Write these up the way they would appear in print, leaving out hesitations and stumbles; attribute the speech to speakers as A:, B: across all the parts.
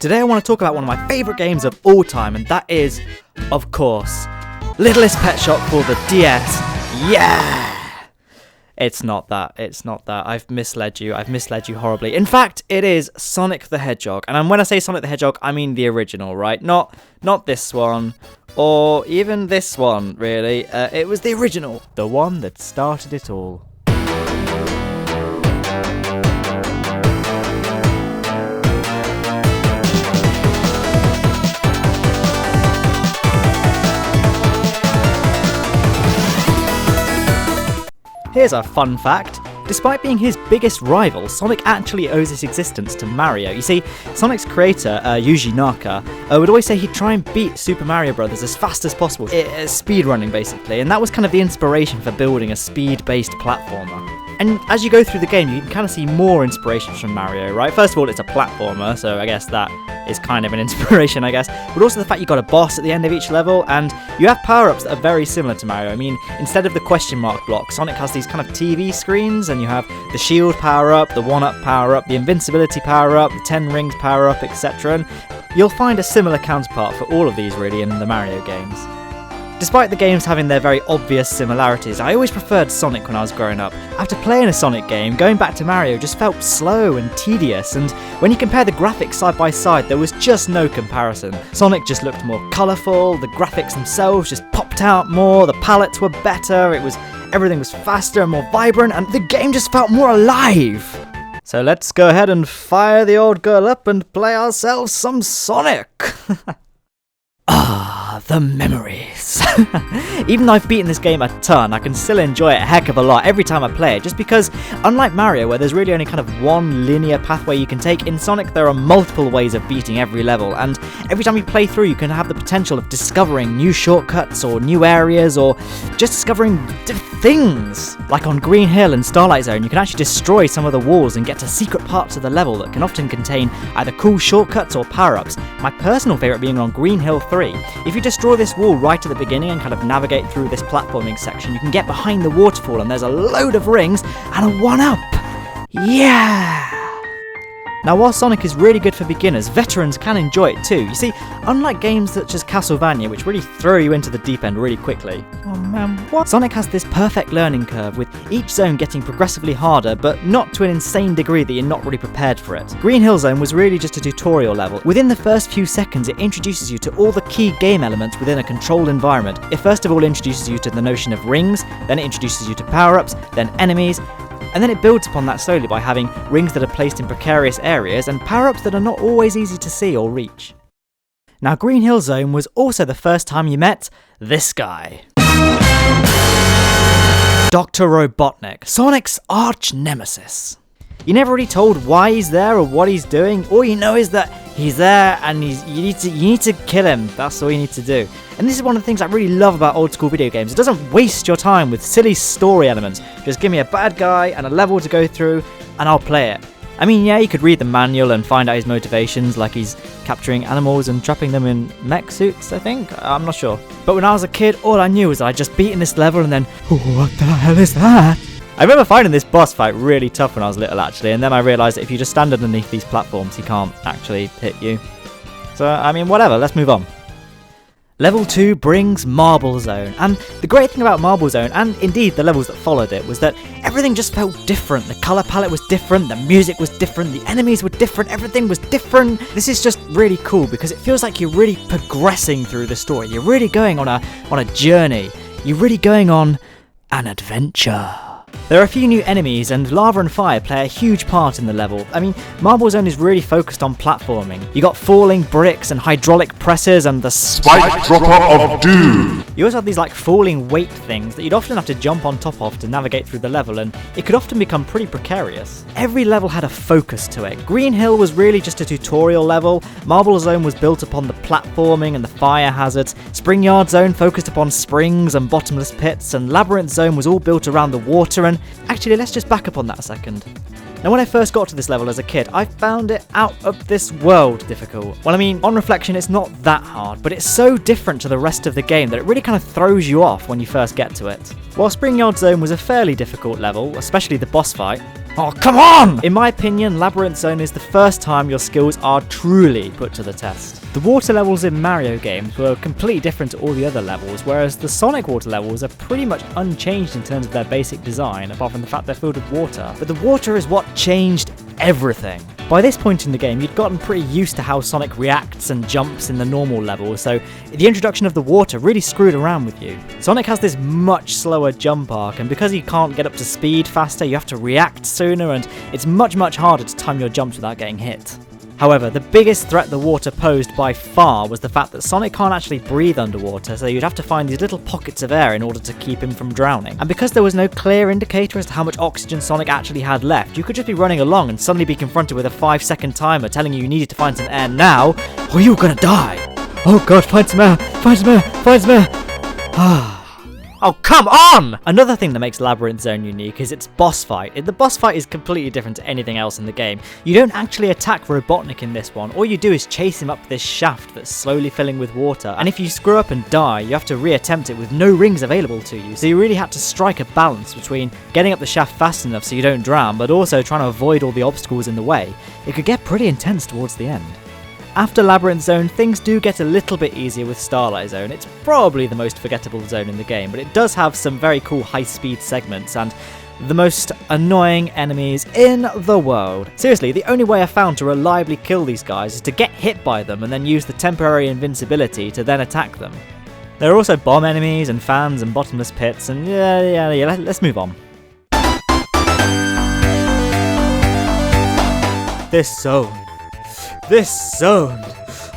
A: Today I want to talk about one of my favourite games of all time, and that is, of course, Littlest Pet Shop for the DS. Yeah! It's not that. I've misled you horribly. In fact, it is Sonic the Hedgehog. And when I say Sonic the Hedgehog, I mean the original, right? Not this one, or even this one, really. It was the original. The one that started it all. Here's a fun fact. Despite being his biggest rival, Sonic actually owes his existence to Mario. You see, Sonic's creator, Yuji Naka, would always say he'd try and beat Super Mario Bros. As fast as possible. Speedrunning, basically, and that was kind of the inspiration for building a speed-based platformer. And as you go through the game, you can kind of see more inspirations from Mario, right? First of all, it's a platformer, so I guess that is kind of an inspiration, I guess. But also the fact you've got a boss at the end of each level, and you have power-ups that are very similar to Mario. I mean, instead of the question mark block, Sonic has these kind of TV screens, and you have the shield power-up, the 1-up power-up, the invincibility power-up, the 10 rings power-up, etc. And you'll find a similar counterpart for all of these, really, in the Mario games. Despite the games having their very obvious similarities, I always preferred Sonic when I was growing up. After playing a Sonic game, going back to Mario just felt slow and tedious, and when you compare the graphics side by side, there was just no comparison. Sonic just looked more colourful, the graphics themselves just popped out more, the palettes were better, everything was faster and more vibrant, and the game just felt more alive! So let's go ahead and fire the old girl up and play ourselves some Sonic! The memories. Even though I've beaten this game a ton, I can still enjoy it a heck of a lot every time I play it, just because, unlike Mario, where there's really only kind of one linear pathway you can take, in Sonic there are multiple ways of beating every level, and every time you play through you can have the potential of discovering new shortcuts, or new areas, or just discovering things! Like on Green Hill and Starlight Zone, you can actually destroy some of the walls and get to secret parts of the level that can often contain either cool shortcuts or power-ups, my personal favourite being on Green Hill 3. If you destroy this wall right at the beginning and kind of navigate through this platforming section, you can get behind the waterfall and there's a load of rings and a 1-up! Yeah! Now, while Sonic is really good for beginners, veterans can enjoy it too. You see, unlike games such as Castlevania, which really throw you into the deep end really quickly, Sonic has this perfect learning curve, with each zone getting progressively harder, but not to an insane degree that you're not really prepared for it. Green Hill Zone was really just a tutorial level. Within the first few seconds, it introduces you to all the key game elements within a controlled environment. It first of all introduces you to the notion of rings, then it introduces you to power-ups, then enemies, and then it builds upon that slowly by having rings that are placed in precarious areas and power-ups that are not always easy to see or reach. Now, Green Hill Zone was also the first time you met this guy. Dr. Robotnik, Sonic's arch nemesis. You're never really told why he's there or what he's doing. All you know is that he's there and you need to kill him. That's all you need to do. And this is one of the things I really love about old school video games. It doesn't waste your time with silly story elements. Just give me a bad guy and a level to go through and I'll play it. I mean, yeah, you could read the manual and find out his motivations, like he's capturing animals and trapping them in mech suits, I think? I'm not sure. But when I was a kid, all I knew was that I'd just beaten this level and then, what the hell is that? I remember finding this boss fight really tough when I was little, actually, and then I realised that if you just stand underneath these platforms, he can't actually hit you. So, I mean, whatever, let's move on. Level 2 brings Marble Zone, and the great thing about Marble Zone, and indeed the levels that followed it, was that everything just felt different. The colour palette was different, the music was different, the enemies were different, everything was different. This is just really cool because it feels like you're really progressing through the story. You're really going on a journey. You're really going on an adventure. There are a few new enemies, and lava and fire play a huge part in the level. I mean, Marble Zone is really focused on platforming. You got falling bricks and hydraulic presses and the
B: Spike Dropper of Doom.
A: You also have these like falling weight things that you'd often have to jump on top of to navigate through the level, and it could often become pretty precarious. Every level had a focus to it. Green Hill was really just a tutorial level, Marble Zone was built upon the platforming and the fire hazards, Spring Yard Zone focused upon springs and bottomless pits, and Labyrinth Zone was all built around the water. And actually, let's just back up on that a second. Now, when I first got to this level as a kid, I found it out of this world difficult. Well, I mean, on reflection, it's not that hard, but it's so different to the rest of the game that it really kind of throws you off when you first get to it. While Spring Yard Zone was a fairly difficult level, especially the boss fight, Oh, come on! In my opinion, Labyrinth Zone is the first time your skills are truly put to the test. The water levels in Mario games were completely different to all the other levels, whereas the Sonic water levels are pretty much unchanged in terms of their basic design, apart from the fact they're filled with water. But the water is what changed everything. By this point in the game, you'd gotten pretty used to how Sonic reacts and jumps in the normal levels, so the introduction of the water really screwed around with you. Sonic has this much slower jump arc, and because you can't get up to speed faster, you have to react sooner, and it's much harder to time your jumps without getting hit. However, the biggest threat the water posed by far was the fact that Sonic can't actually breathe underwater, so you'd have to find these little pockets of air in order to keep him from drowning. And because there was no clear indicator as to how much oxygen Sonic actually had left, you could just be running along and suddenly be confronted with a 5-second timer telling you needed to find some air now, or you were gonna die. Oh god, find some air, find some air, find some air. Oh, come on! Another thing that makes Labyrinth Zone unique is its boss fight. The boss fight is completely different to anything else in the game. You don't actually attack Robotnik in this one. All you do is chase him up this shaft that's slowly filling with water. And if you screw up and die, you have to reattempt it with no rings available to you. So you really had to strike a balance between getting up the shaft fast enough so you don't drown, but also trying to avoid all the obstacles in the way. It could get pretty intense towards the end. After Labyrinth Zone, things do get a little bit easier with Starlight Zone. It's probably the most forgettable zone in the game, but it does have some very cool high-speed segments and the most annoying enemies in the world. Seriously, the only way I found to reliably kill these guys is to get hit by them and then use the temporary invincibility to then attack them. There are also bomb enemies and fans and bottomless pits, and yeah, let's move on. This zone.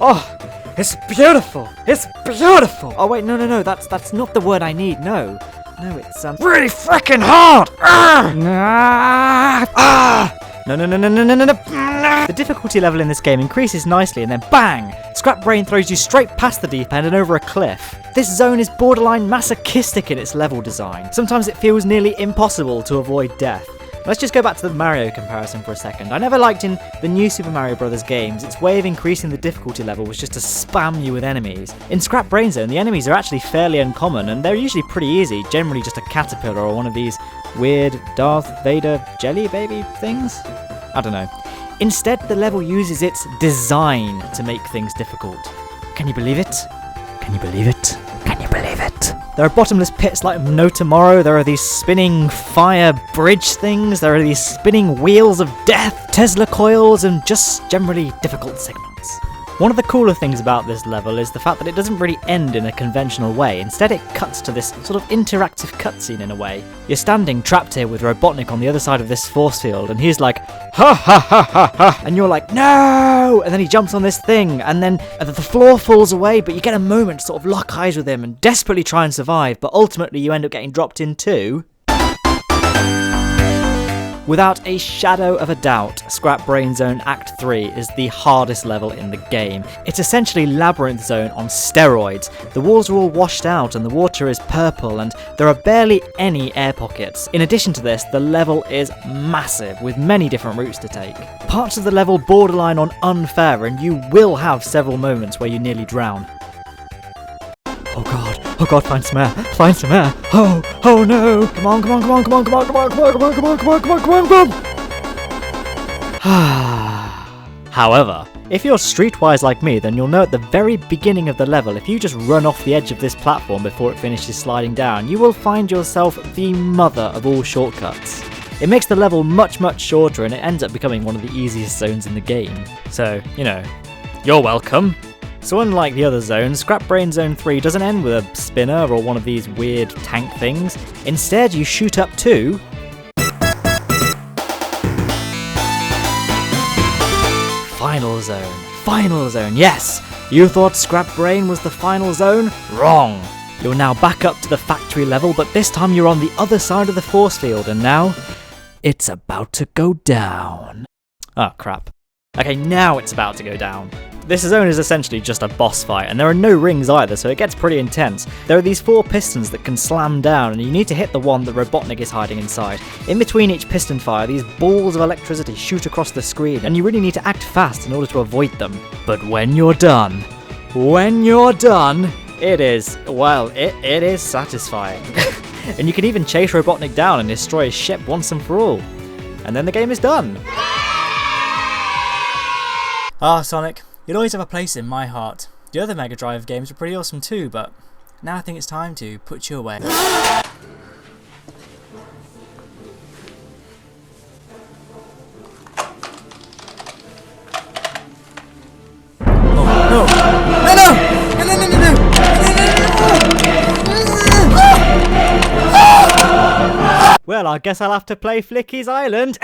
A: Oh, it's beautiful. It's beautiful. Oh wait, no. That's not the word I need. No, it's really freaking hard. No. The difficulty level in this game increases nicely, and then bang! Scrap Brain throws you straight past the deep end and over a cliff. This zone is borderline masochistic in its level design. Sometimes it feels nearly impossible to avoid death. Let's just go back to the Mario comparison for a second. I never liked in the new Super Mario Bros. Games, its way of increasing the difficulty level was just to spam you with enemies. In Scrap Brain Zone, the enemies are actually fairly uncommon, and they're usually pretty easy, generally just a caterpillar or one of these weird Darth Vader jelly baby things? I don't know. Instead, the level uses its design to make things difficult. Can you believe it? Can you believe it? Can you believe it? There are bottomless pits like no tomorrow, there are these spinning fire bridge things, there are these spinning wheels of death, Tesla coils, and just generally difficult segments. One of the cooler things about this level is the fact that it doesn't really end in a conventional way. Instead, it cuts to this sort of interactive cutscene in a way. You're standing trapped here with Robotnik on the other side of this force field, and he's like, ha ha ha ha ha, and you're like, no! And then he jumps on this thing, and then the floor falls away, but you get a moment to sort of lock eyes with him and desperately try and survive, but ultimately you end up getting dropped in too. Without a shadow of a doubt, Scrap Brain Zone Act 3 is the hardest level in the game. It's essentially Labyrinth Zone on steroids. The walls are all washed out and the water is purple and there are barely any air pockets. In addition to this, the level is massive with many different routes to take. Parts of the level borderline on unfair and you will have several moments where you nearly drown. Oh god, find some air, oh no, come on. However, if you're streetwise like me, then you'll know at the very beginning of the level, if you just run off the edge of this platform before it finishes sliding down, you will find yourself the mother of all shortcuts. It makes the level much shorter and it ends up becoming one of the easiest zones in the game. So, you're welcome. So unlike the other zones, Scrap Brain Zone 3 doesn't end with a spinner or one of these weird tank things. Instead, you shoot up to Final Zone, yes! You thought Scrap Brain was the final zone? Wrong! You're now back up to the factory level, but this time you're on the other side of the force field, and now it's about to go down. Oh crap. Okay, now it's about to go down. This zone is essentially just a boss fight, and there are no rings either, so it gets pretty intense. There are these 4 pistons that can slam down, and you need to hit the one that Robotnik is hiding inside. In between each piston fire, these balls of electricity shoot across the screen, and you really need to act fast in order to avoid them. But when you're done, it is, well, it is satisfying. And you can even chase Robotnik down and destroy his ship once and for all. and then the game is done. Ah, Sonic, you'll always have a place in my heart. The other Mega Drive games were pretty awesome too, but now I think it's time to put you away. Well, I guess I'll have to play Flicky's Island.